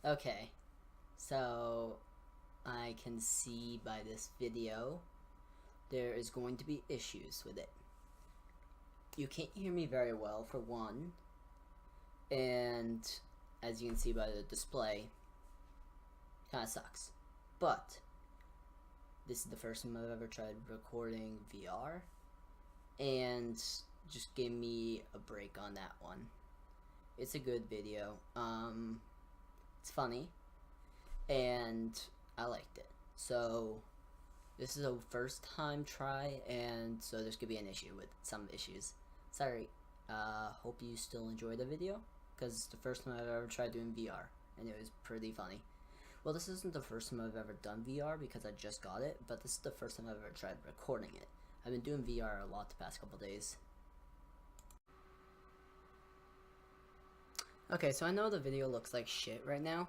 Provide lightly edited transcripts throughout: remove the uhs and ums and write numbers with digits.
Okay, so I can see by this video there is going to be issues with it. You can't hear me very well, for one, and as you can see by the display, kind of sucks. But this is the first time I've ever tried recording VR, and just give me a break on that one. It's a good video. It's funny, and I liked it. So this is a first time try, and so there's gonna be an issue with some issues. Sorry. Hope you still enjoy the video, because it's the first time I've ever tried doing VR, and it was pretty funny. Well, this isn't the first time I've ever done VR because I just got it, but this is the first time I've ever tried recording it. I've been doing VR a lot the past couple days. Okay, so I know the video looks like shit right now,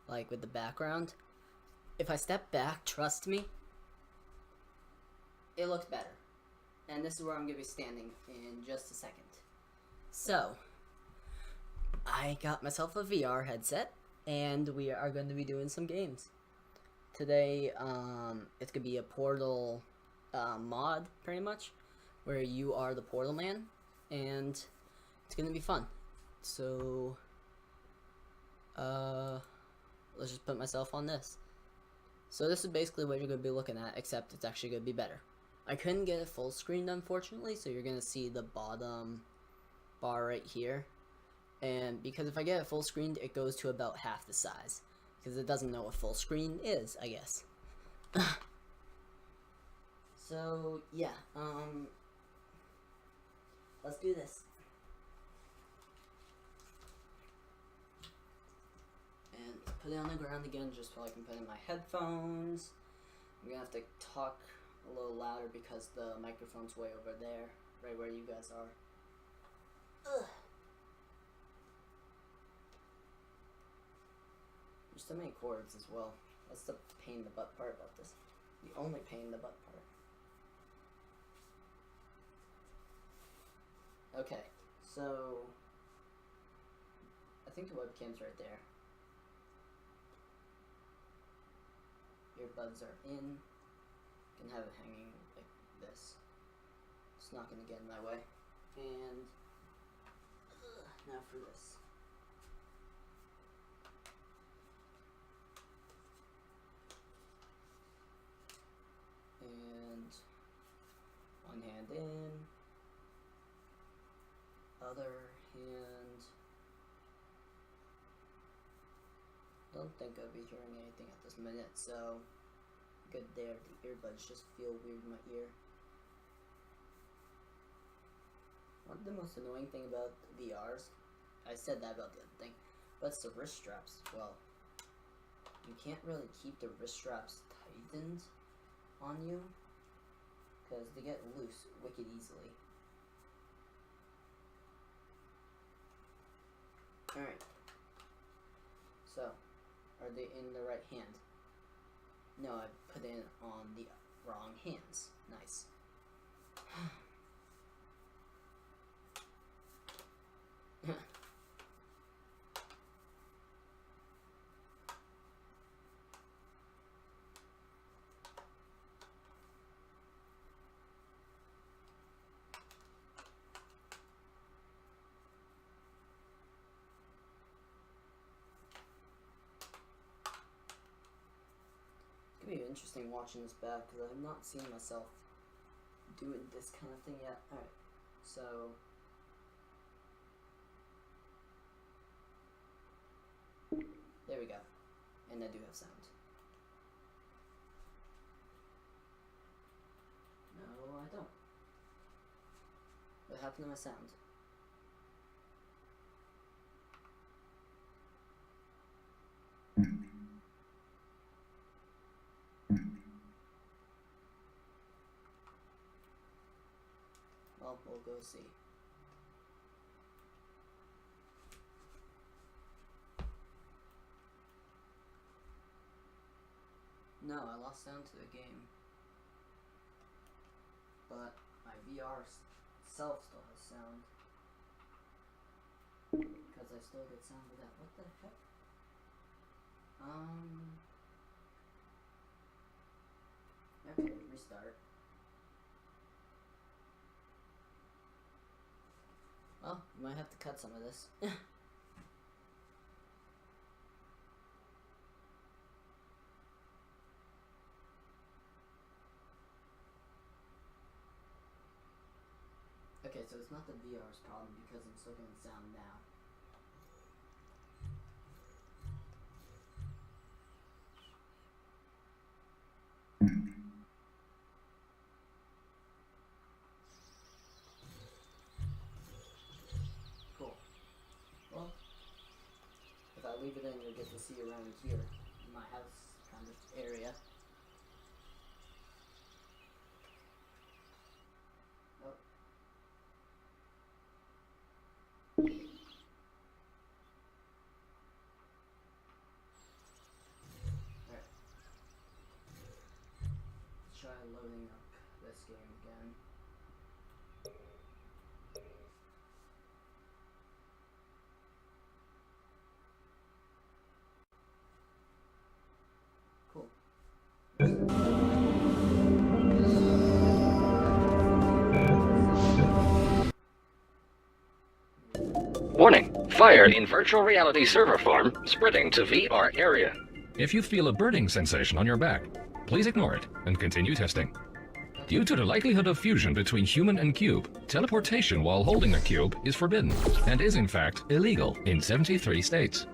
like with the background. If I step back, trust me, it looks better. And this is where I'm going to be standing in just a second. So, I got myself a VR headset, and we are going to be doing some games. Today, it's going to be a Portal mod, pretty much, where you are the Portal Man, and it's going to be fun. So, let's just put myself on this. So this is basically what you're going to be looking at, except it's actually going to be better. I couldn't get it full screened, unfortunately, so you're going to see the bottom bar right here. And because if I get it full screened, it goes to about half the size. Because it doesn't know what full screen is, I guess. So, yeah, let's do this. And put it on the ground again just so I can put in my headphones. I'm gonna have to talk a little louder because the microphone's way over there, right where you guys are. Ugh. There's so many cords as well. That's the pain in the butt part about this. The only pain in the butt part. Okay, so I think the webcam's right there. Earbuds are in. Can have it hanging like this. It's not gonna get in my way. And now for this. And one hand in, other hand. Don't think I'll be hearing anything at this minute, so good there. The earbuds just feel weird in my ear. One of the most annoying thing about VRs, I said that about the other thing, but it's the wrist straps. Well, you can't really keep the wrist straps tightened on you because they get loose wicked easily. Alright. So, are they in the right hand? No, I put it on the wrong hands. Nice. It's gonna be interesting watching this back because I have not seen myself doing this kind of thing yet. Alright, so there we go. And I do have sound. No, I don't. What happened to my sound? Well, we'll go see. No, I lost sound to the game. But my VR itself still has sound. Because I still get sound with that. What the heck? Okay, restart. Well, you might have to cut some of this. Okay, so it's not the VR's problem because I'm still getting sound now. Cool. Well, if I leave it in, you'll get to see around here, in my house kind of area. Oh. Alright. Let's try loading up this game again. Cool. Warning! Fire in virtual reality server farm spreading to VR area. If you feel a burning sensation on your back, please ignore it and continue testing. Due to the likelihood of fusion between human and cube, teleportation while holding a cube is forbidden and is in fact illegal in 73 states.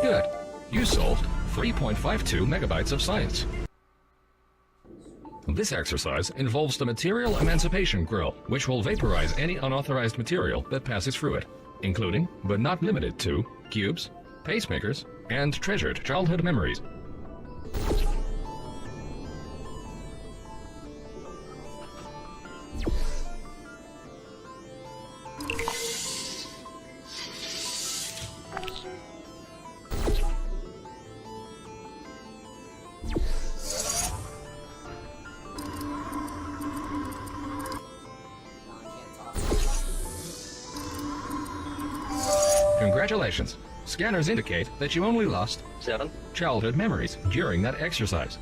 Good. You solved 3.52 megabytes of science. This exercise involves the Material Emancipation Grill, which will vaporize any unauthorized material that passes through it, including, but not limited to, cubes, pacemakers, and treasured childhood memories. Congratulations. Scanners indicate that you only lost 7 childhood memories during that exercise.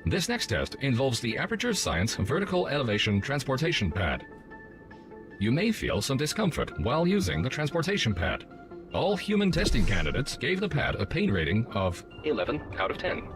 This next test involves the Aperture Science Vertical Elevation Transportation Pad. You may feel some discomfort while using the transportation pad. All human testing candidates gave the pad a pain rating of 11 out of 10.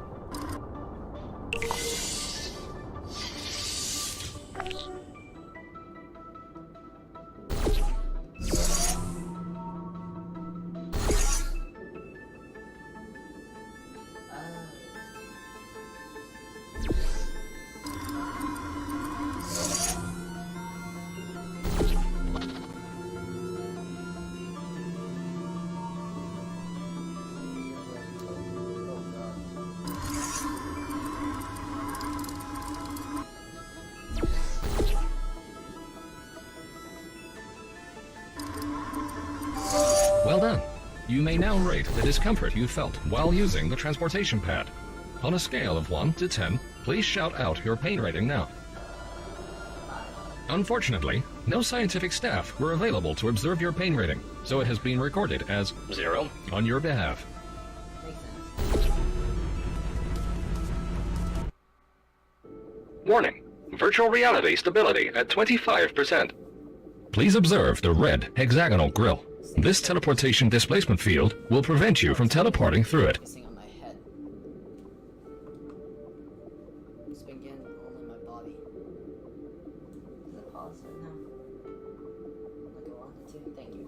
Well done. You may now rate the discomfort you felt while using the transportation pad. On a scale of 1 to 10, please shout out your pain rating now. Unfortunately, no scientific staff were available to observe your pain rating, so it has been recorded as 0 on your behalf. Warning: virtual reality stability at 25%. Please observe the red hexagonal grill. This teleportation displacement field will prevent you from teleporting through it. On my head. It's been getting all in my body. Is it pause right now? Like I wanted to. Thank you.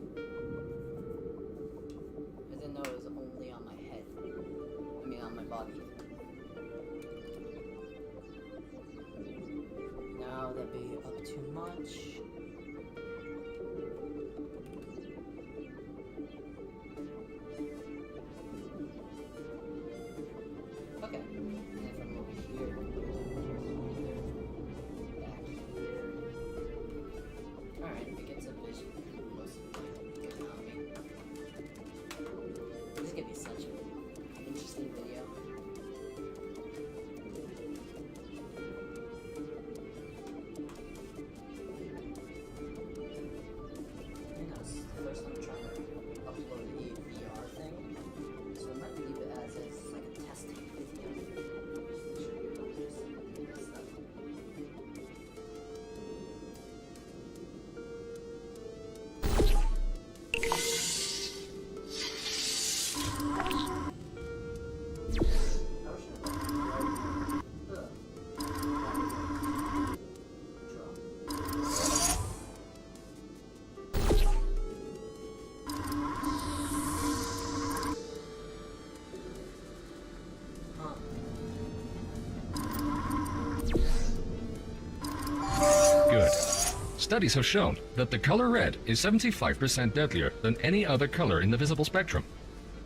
studies have shown that the color red is 75% deadlier than any other color in the visible spectrum,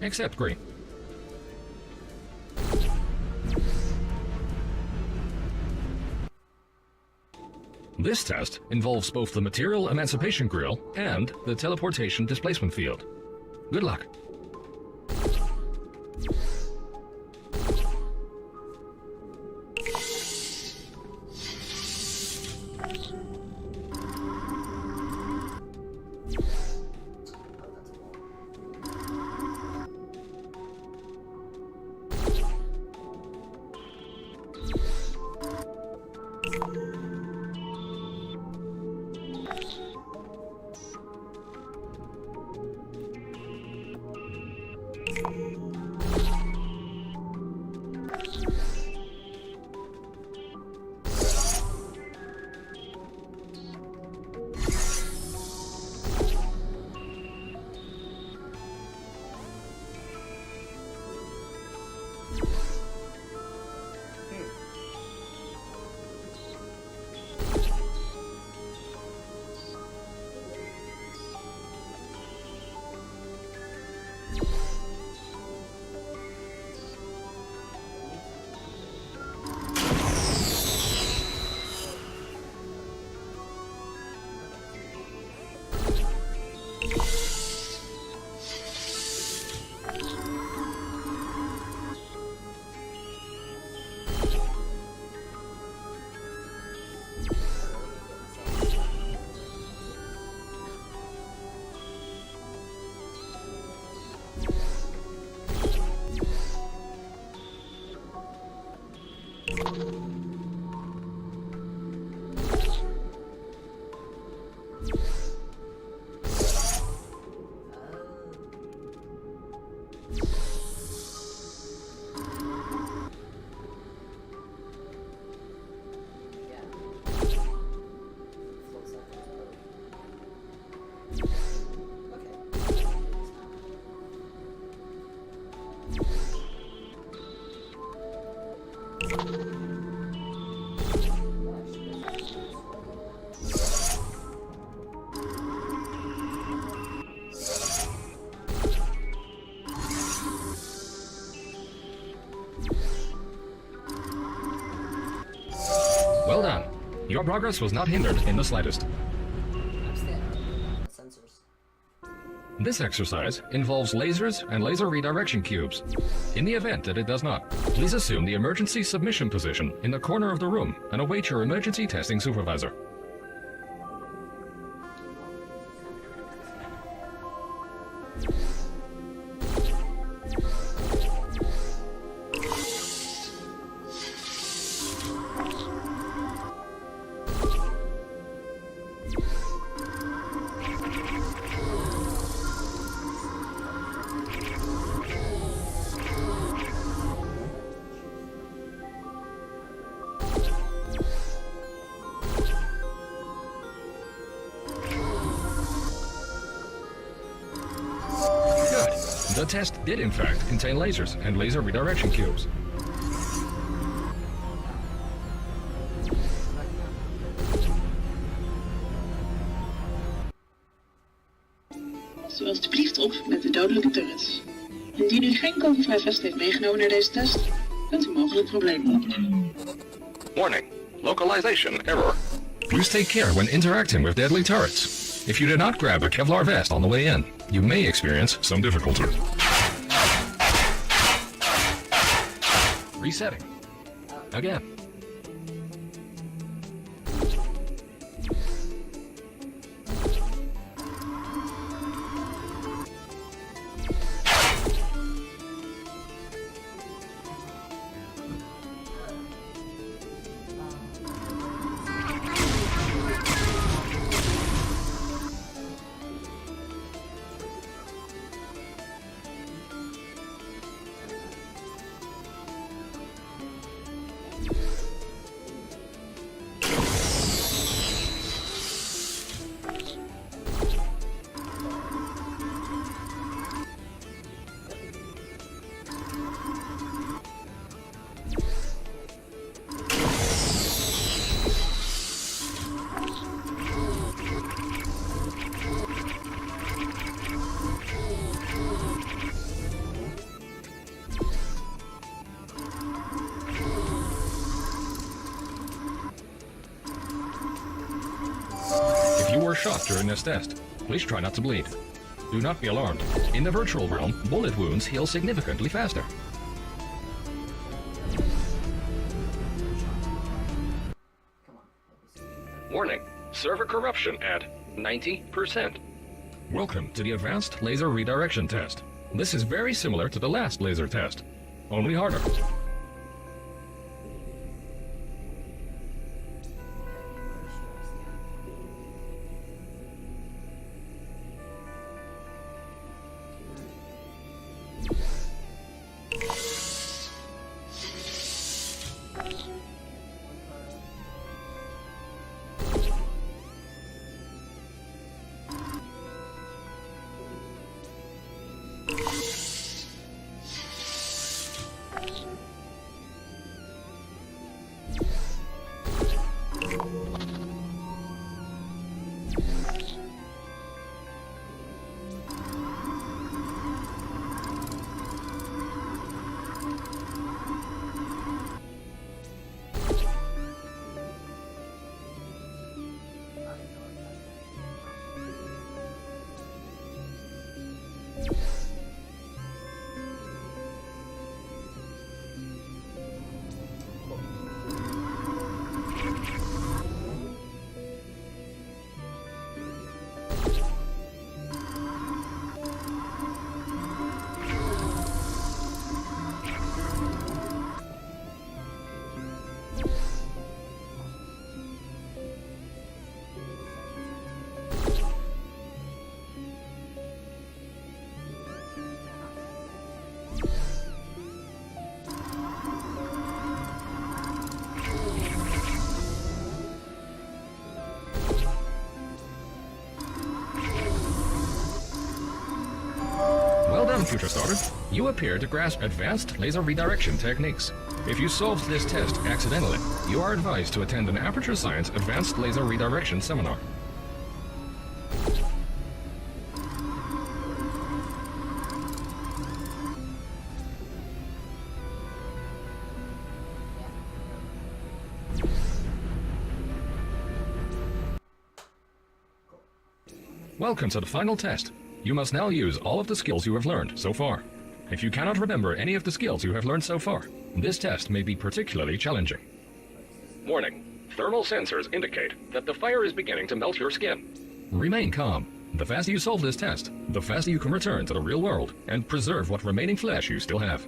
except green. This test involves both the material emancipation grill and the teleportation displacement field. Good luck. Well done. Your progress was not hindered in the slightest. Sensors. This exercise involves lasers and laser redirection cubes. In the event that it does not, please assume the emergency submission position in the corner of the room and await your emergency testing supervisor. The test did in fact contain lasers and laser redirection cubes. Zie alstublieft op met de dodelijke turrets. Indien u geen Coverfly vest heeft meegenomen naar deze test, kunt u mogelijk problemen oplopen. Warning. Localization error. Please take care when interacting with deadly turrets. If you did not grab a Kevlar vest on the way in, you may experience some difficulty. Resetting. Again. shot during this test. Please try not to bleed. Do not be alarmed. In the virtual realm, bullet wounds heal significantly faster. Warning, server corruption at 90%. Welcome to the Advanced Laser Redirection Test. This is very similar to the last laser test, only harder. Future Starter, you appear to grasp advanced laser redirection techniques. If you solved this test accidentally, you are advised to attend an Aperture Science Advanced Laser Redirection seminar. Welcome to the final test. You must now use all of the skills you have learned so far. If you cannot remember any of the skills you have learned so far, this test may be particularly challenging. Warning. Thermal sensors indicate that the fire is beginning to melt your skin. Remain calm. The faster you solve this test, the faster you can return to the real world and preserve what remaining flesh you still have.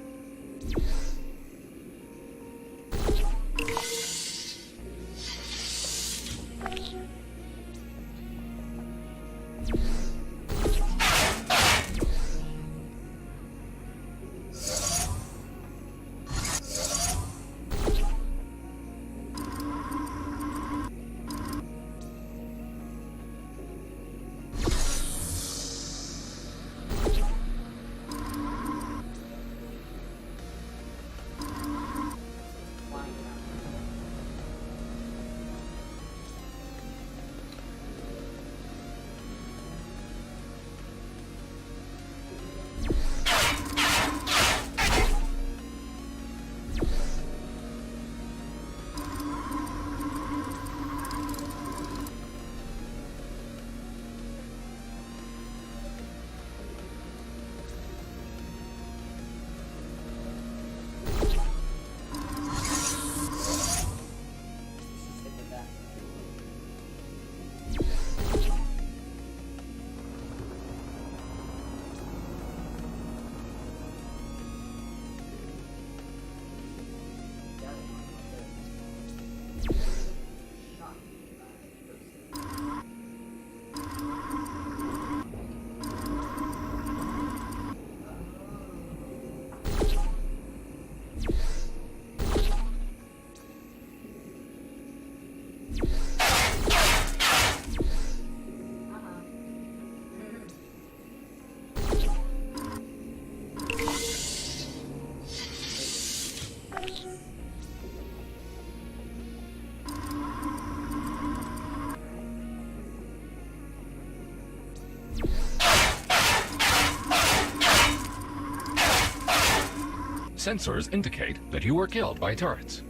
Sensors indicate that you were killed by turrets.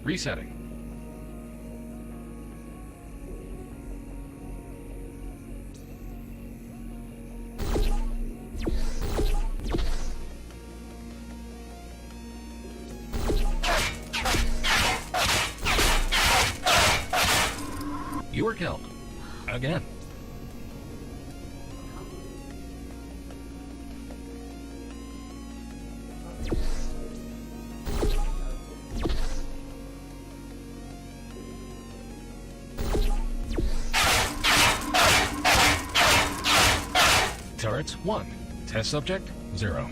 Resetting. killed. Again. Turrets 1. Test subject 0.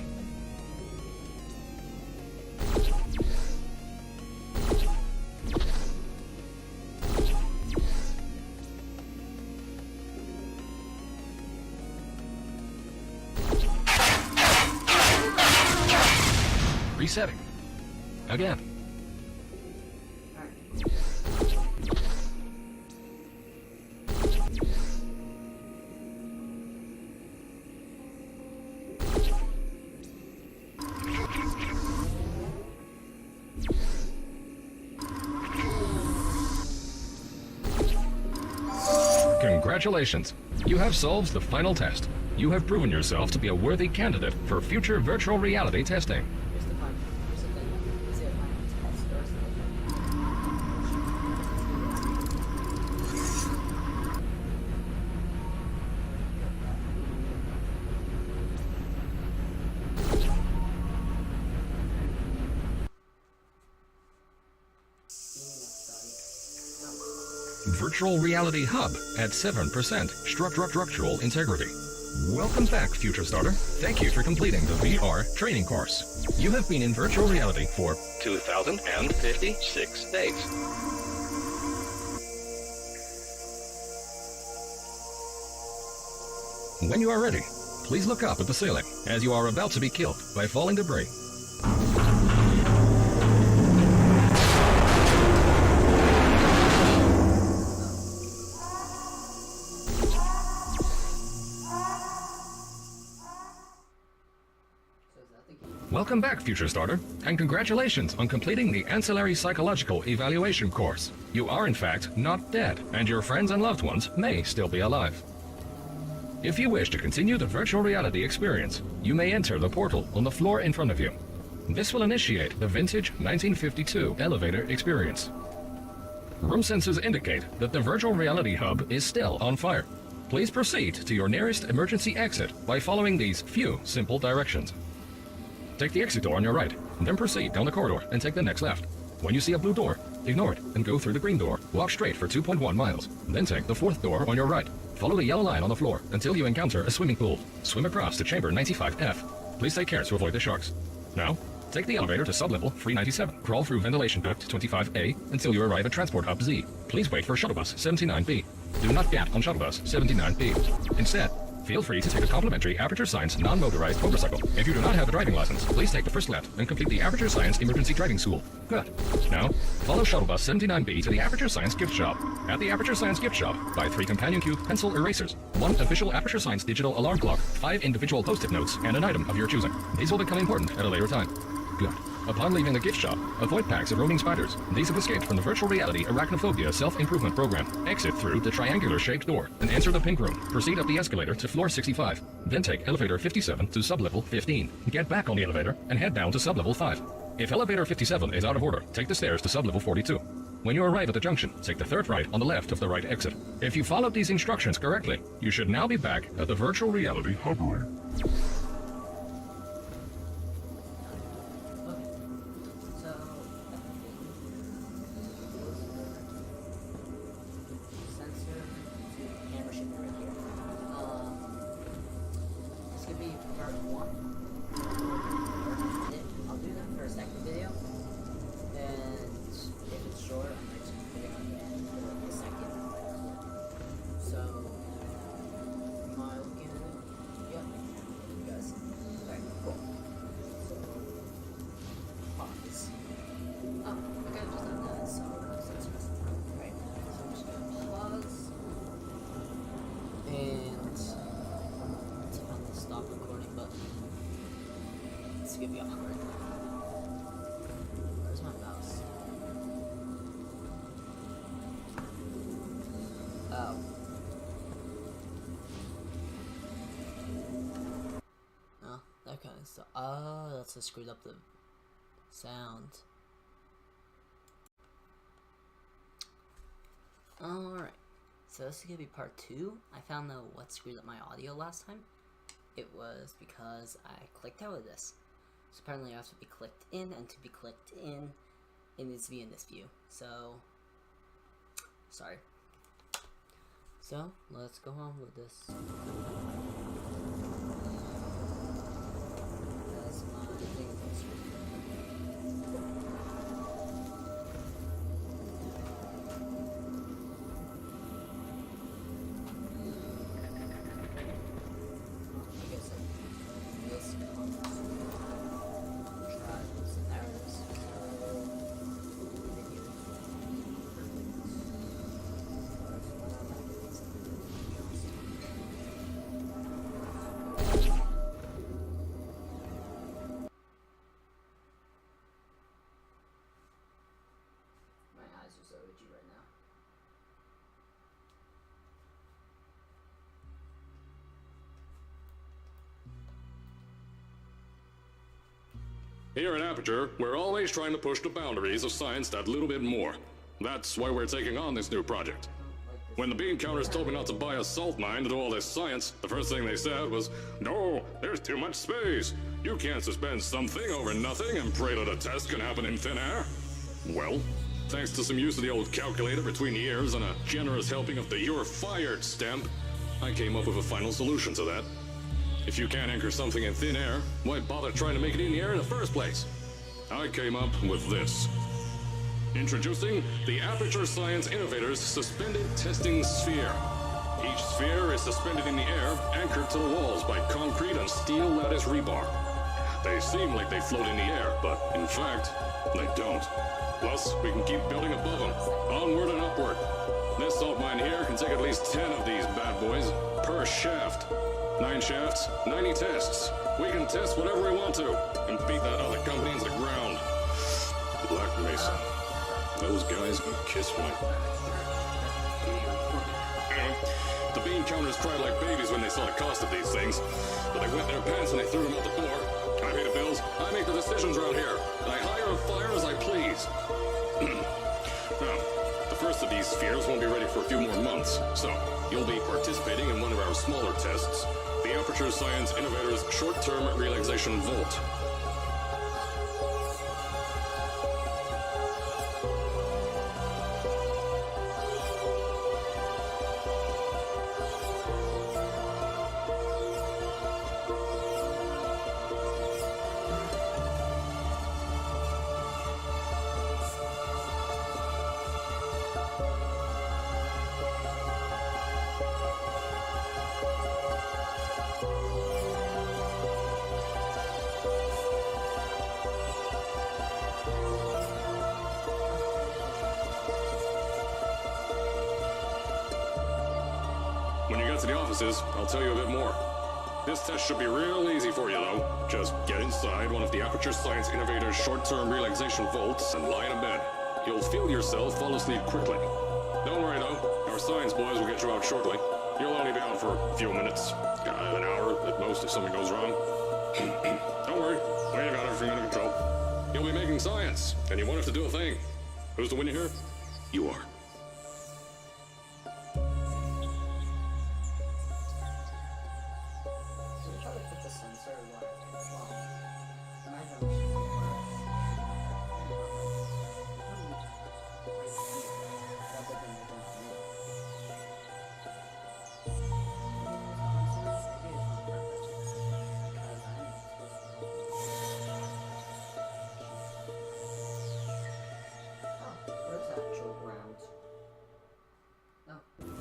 Resetting. Again. Congratulations! You have solved the final test. You have proven yourself to be a worthy candidate for future virtual reality testing. Here's the fun. Here's the thing. Is it final test or something? Virtual Reality Hub at 7% structural integrity. Welcome back, Future Starter. Thank you for completing the VR training course. You have been in virtual reality for 2,056 days. When you are ready, please look up at the ceiling as you are about to be killed by falling debris. Welcome back, Future Starter, and congratulations on completing the Ancillary Psychological Evaluation course. You are in fact not dead, and your friends and loved ones may still be alive. If you wish to continue the virtual reality experience, you may enter the portal on the floor in front of you. This will initiate the vintage 1952 elevator experience. Room sensors indicate that the virtual reality hub is still on fire. Please proceed to your nearest emergency exit by following these few simple directions. Take the exit door on your right, and then proceed down the corridor and take the next left. When you see a blue door, ignore it and go through the green door. Walk straight for 2.1 miles. Then take the fourth door on your right. Follow the yellow line on the floor until you encounter a swimming pool. Swim across to chamber 95F. Please take care to avoid the sharks. Now, take the elevator to sublevel 397. Crawl through ventilation duct 25A until you arrive at transport hub Z. Please wait for shuttle bus 79B. Do not get on shuttle bus 79B. Instead, feel free to take a complimentary Aperture Science non-motorized motorcycle. If you do not have a driving license, please take the first left and complete the Aperture Science Emergency Driving School. Good. Now, follow Shuttle Bus 79B to the Aperture Science Gift Shop. At the Aperture Science Gift Shop, buy 3 Companion Cube pencil erasers, 1 official Aperture Science digital alarm clock, 5 individual post-it notes, and an item of your choosing. These will become important at a later time. Good. Upon leaving the gift shop, avoid packs of roaming spiders. These have escaped from the virtual reality arachnophobia self-improvement program. Exit through the triangular-shaped door and enter the pink room. Proceed up the escalator to floor 65. Then take elevator 57 to sublevel 15. Get back on the elevator and head down to sublevel 5. If elevator 57 is out of order, take the stairs to sublevel 42. When you arrive at the junction, take the third right on the left of the right exit. If you followed these instructions correctly, you should now be back at the virtual reality hub room. Give me awkward. Where's my mouse? Oh. Oh, that kind of stuff. Oh, that's what screwed up the sound. Alright. So this is gonna be part 2. I found out what screwed up my audio last time. It was because I clicked out of this. So apparently I have to be clicked in, and to be clicked in, it needs to be in this view. So, sorry. So, let's go on with this. That's my thing. Here at Aperture, we're always trying to push the boundaries of science that little bit more. That's why we're taking on this new project. When the bean counters told me not to buy a salt mine to do all this science, the first thing they said was, "No, there's too much space. You can't suspend something over nothing and pray that a test can happen in thin air." Well, thanks to some use of the old calculator between the ears and a generous helping of the "you're fired" stamp, I came up with a final solution to that. If you can't anchor something in thin air, why bother trying to make it in the air in the first place? I came up with this. Introducing the Aperture Science Innovators Suspended Testing Sphere. Each sphere is suspended in the air, anchored to the walls by concrete and steel lattice rebar. They seem like they float in the air, but in fact, they don't. Plus, we can keep building above them, onward and upward. This salt mine here can take at least 10 of these bad boys per shaft. 9 shafts, 90 tests. We can test whatever we want to, and beat that other company into the ground. Black Mesa. Those guys can kiss my... The bean counters cried like babies when they saw the cost of these things, but they wet their pants and they threw them out the door. I pay the bills, I make the decisions around here, and I hire and fire as I please. Now, the first of these spheres won't be ready for a few more months, so you'll be participating in one of our smaller tests, the Aperture Science Innovators Short-Term Relaxation Volt. When you get to the offices, I'll tell you a bit more. This test should be real easy for you, though. Just get inside one of the Aperture Science Innovators short-term relaxation vaults and lie in a bed. You'll feel yourself fall asleep quickly. Don't worry, though. Our science boys will get you out shortly. You'll only be out for a few minutes. An hour at most if something goes wrong. Don't worry. We've got everything under control. You'll be making science, and you won't have to do a thing. Who's the winner here? You are.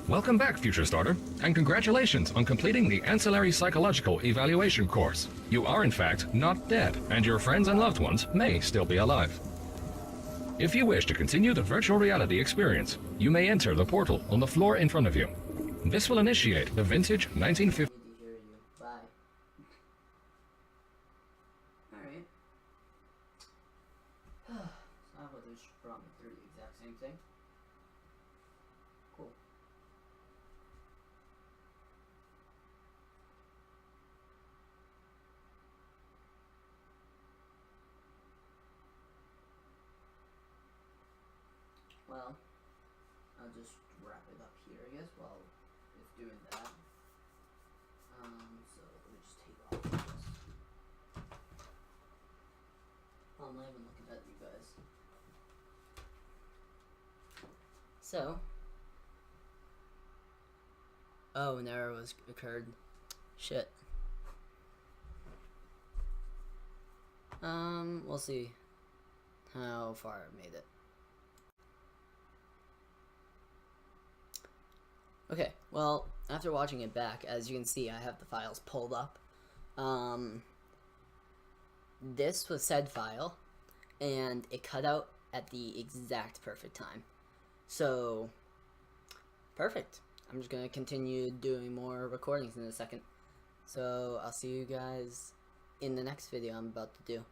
Welcome back, Future Starter, and congratulations on completing the Ancillary Psychological Evaluation course. You are, in fact, not dead, and your friends and loved ones may still be alive. If you wish to continue the virtual reality experience, you may enter the portal on the floor in front of you. This will initiate the vintage 1950... Bye. Alright. So I would just brought me through the exact same thing. Cool. Well, I'll just wrap it up here, I guess, while it's doing that. So let me just take off this. I'm not even looking at you guys. So, oh, an error was occurred. Shit. We'll see how far I made it. Okay, well, after watching it back, as you can see, I have the files pulled up. This was said file, and it cut out at the exact perfect time. So, perfect. I'm just gonna continue doing more recordings in a second. So, I'll see you guys in the next video I'm about to do.